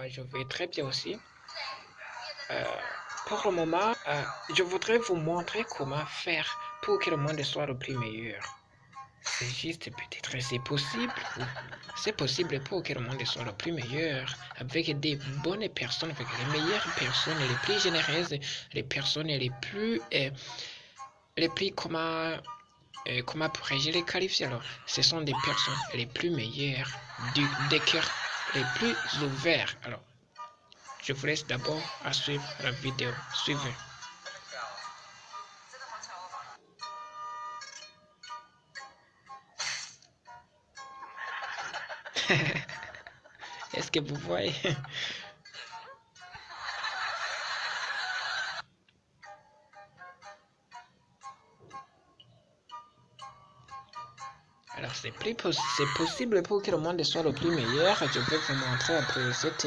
je vais très bien aussi. Euh, pour le moment, je voudrais vous montrer comment faire pour que le monde soit le plus meilleur. C'est juste peut-être c'est possible. C'est possible pour que le monde soit le plus meilleur avec des bonnes personnes, avec les meilleures personnes, les plus généreuses, les personnes les plus comment pourrais-je les qualifier alors? Ce sont des personnes les plus meilleures, des cœurs les plus ouverts. Alors, je vous laisse d'abord à suivre la vidéo. Suivez. Est-ce que vous voyez? Alors, c'est possible pour que le monde soit le plus meilleur. Je vais vous montrer après cette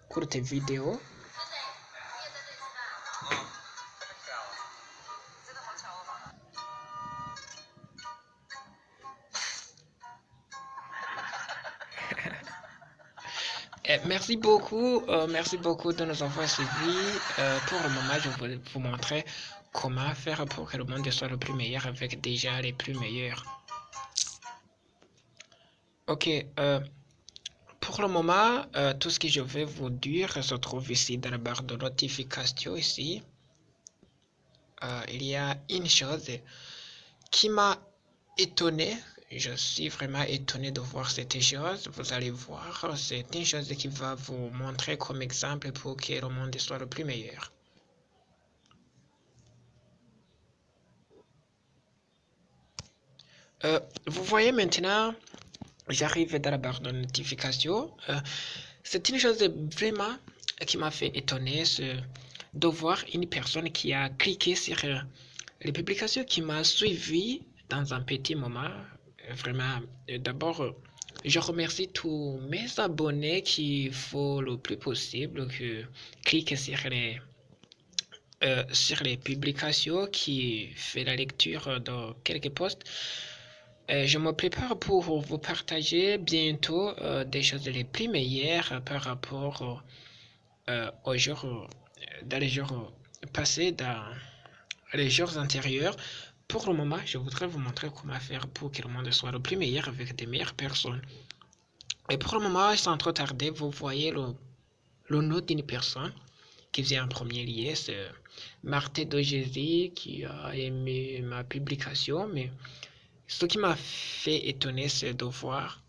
courte vidéo. Merci beaucoup de nous avoir suivis. Pour le moment, je vais vous montrer comment faire pour que le monde soit le plus meilleur avec déjà les plus meilleurs. Ok, pour le moment, tout ce que je vais vous dire se trouve ici dans la barre de notification ici. Il y a une chose qui m'a étonné. Je suis vraiment étonné de voir cette chose. Vous allez voir, c'est une chose qui va vous montrer comme exemple pour que le monde soit le plus meilleur. Vous voyez maintenant, j'arrive dans la barre de notification. C'est une chose vraiment qui m'a fait étonner de voir une personne qui a cliqué sur les publications qui m'a suivi dans un petit moment. Vraiment, d'abord, je remercie tous mes abonnés qui font le plus possible, que cliquent sur les publications, qui fait la lecture de quelques posts. Je me prépare pour vous partager bientôt des choses les plus meilleures par rapport aux jours, dans les jours passés, dans les jours antérieurs. Pour le moment, je voudrais vous montrer comment faire pour que le monde soit le plus meilleur avec des meilleures personnes. Et pour le moment, sans trop tarder, vous voyez le nom d'une personne qui vient en premier lieu, c'est Marthe Dogesi qui a aimé ma publication, mais ce qui m'a fait étonner, c'est de voir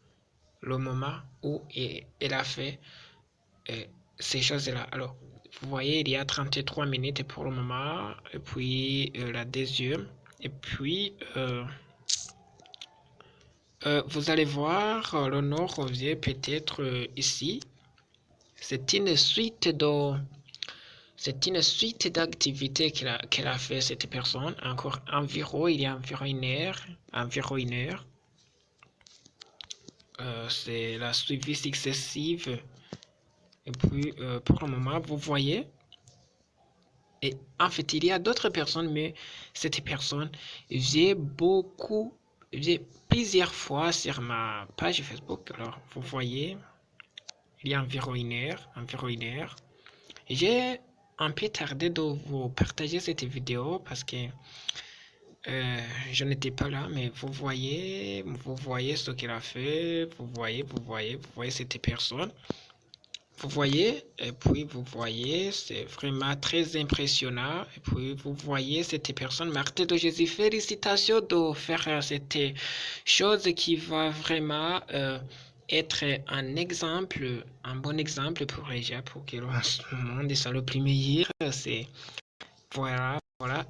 le moment où elle a fait ces choses-là. Alors, vous voyez, il y a 33 minutes pour le moment, et puis la deuxième, et puis vous allez voir, le nom revient peut-être ici. C'est une suite de d'activités qu'elle a fait cette personne. Encore environ, il y a environ une heure. C'est la suivi successive. Et puis, pour le moment, vous voyez. Et en fait, il y a d'autres personnes, mais cette personne, j'ai plusieurs fois sur ma page Facebook. Alors, vous voyez, il y a environ une heure. J'ai un peu tardé de vous partager cette vidéo parce que je n'étais pas là, mais vous voyez ce qu'il a fait, vous voyez cette personne. Vous voyez, et puis vous voyez, c'est vraiment très impressionnant. Et puis vous voyez cette personne, Marthe de Jésus, félicitations de faire cette chose qui va vraiment être un exemple, un bon exemple pour les gens, pour que le monde soit le plus meilleur. C'est voilà.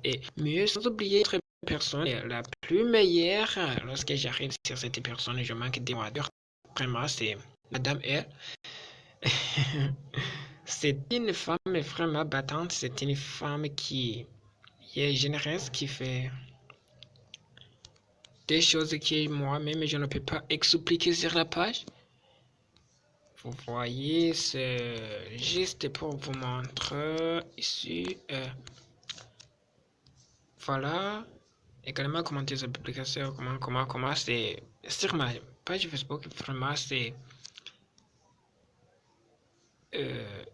Et mieux, sans oublier cette personne, la plus meilleure, lorsque j'arrive sur cette personne, je manque d'émoire. Vraiment, c'est Madame R. C'est une femme vraiment battante, c'est une femme qui est généreuse, qui fait des choses que moi-même je ne peux pas expliquer sur la page. Vous voyez, c'est juste pour vous montrer ici. Voilà. Également, commenter cette publication, comment c'est sur ma page Facebook, vraiment c'est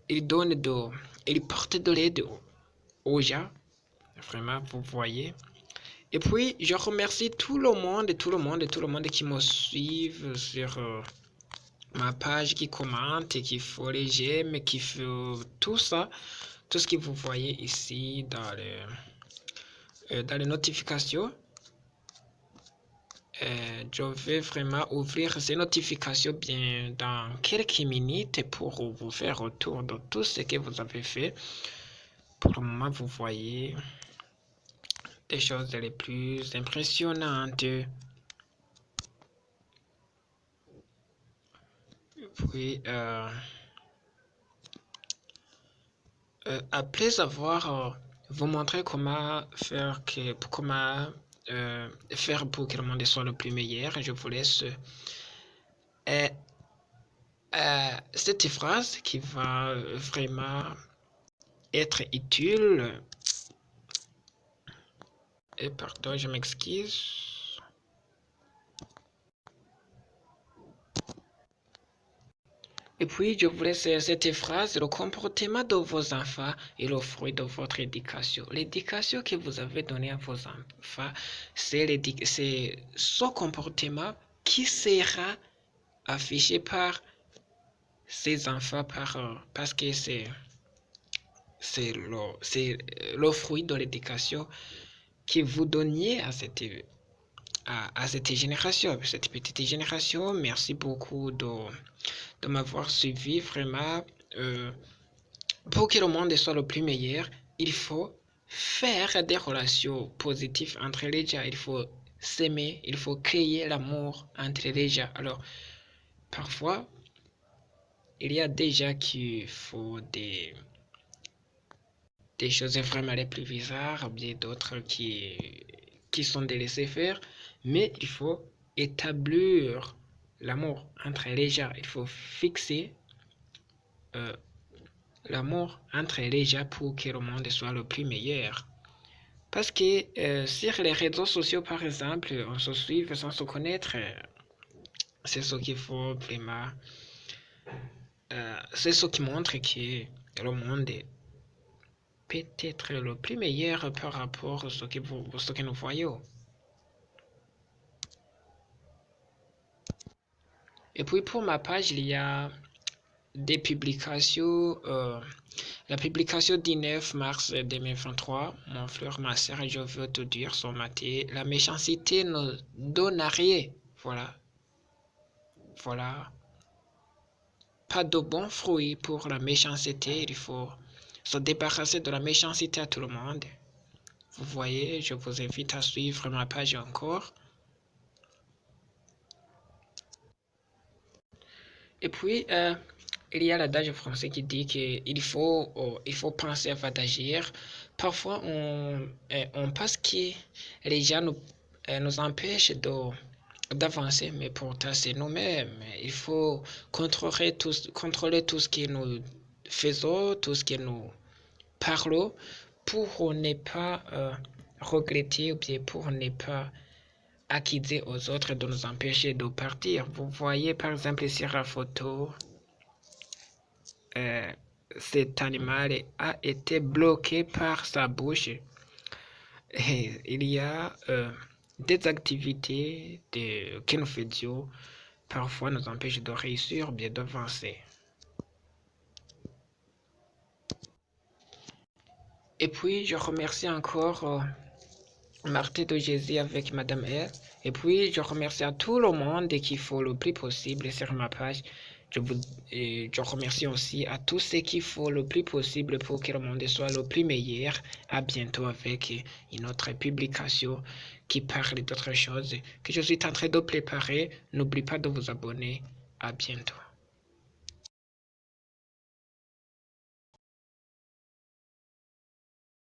il porte de l'aide aux gens. Vraiment, vous voyez. Et puis, je remercie tout le monde qui me suivent sur ma page, qui commente, qui fait les j'aime, qui fait tout ça, tout ce que vous voyez ici dans les notifications. Je vais vraiment ouvrir ces notifications bien dans quelques minutes pour vous faire retour de tout ce que vous avez fait. Pour le moment, vous voyez des choses les plus impressionnantes. Puis, après avoir vous montré comment faire pour que le monde soit le plus meilleur, je vous laisse cette phrase qui va vraiment être utile. Et pardon, je m'excuse. Et puis, je vous laisse cette phrase: le comportement de vos enfants est le fruit de votre éducation. L'éducation que vous avez donnée à vos enfants, c'est ce comportement qui sera affiché par ces enfants parce que c'est le fruit de l'éducation que vous donniez à cette génération, cette petite génération. Merci beaucoup de m'avoir suivi. Vraiment, pour que le monde soit le plus meilleur, il faut faire des relations positives entre les gens. Il faut s'aimer, il faut créer l'amour entre les gens. Alors, parfois, il y a des gens qui font des choses vraiment les plus bizarres, bien d'autres qui sont des laissés-faire, mais il faut établir l'amour entre les gens. Il faut fixer l'amour entre les gens pour que le monde soit le plus meilleur. Parce que sur les réseaux sociaux, par exemple, on se suit sans se connaître. C'est ce qu'il faut vraiment. C'est ce qui montre que le monde est peut-être le plus meilleur par rapport à ce que nous voyons. Et puis pour ma page, il y a des publications. La publication du 9 mars 2023, mon frère, ma soeur, je veux te dire ce matin, la méchanceté ne donne à rien. Voilà. Pas de bons fruits pour la méchanceté. Il faut se débarrasser de la méchanceté à tout le monde. Vous voyez, je vous invite à suivre ma page encore. Et puis, il y a l'adage français qui dit qu'il faut penser avant d'agir. Parfois, on pense que les gens nous empêchent d'avancer, mais pourtant, c'est nous-mêmes. Il faut contrôler tout ce que nous faisons, tout ce que nous parlons, pour ne pas regretter ou bien pour ne pas acquitter aux autres de nous empêcher de partir. Vous voyez par exemple sur la photo, cet animal a été bloqué par sa bouche. Et il y a des activités que nous faisions parfois nous empêchent de réussir ou bien d'avancer. Et puis je remercie encore Marthe de Jésus avec Madame R. Et puis, je remercie à tout le monde qui fait le plus possible sur ma page. Je remercie aussi à tous ceux qui font le plus possible pour que le monde soit le plus meilleur. À bientôt avec une autre publication qui parle d'autres choses que je suis en train de préparer. N'oubliez pas de vous abonner. À bientôt.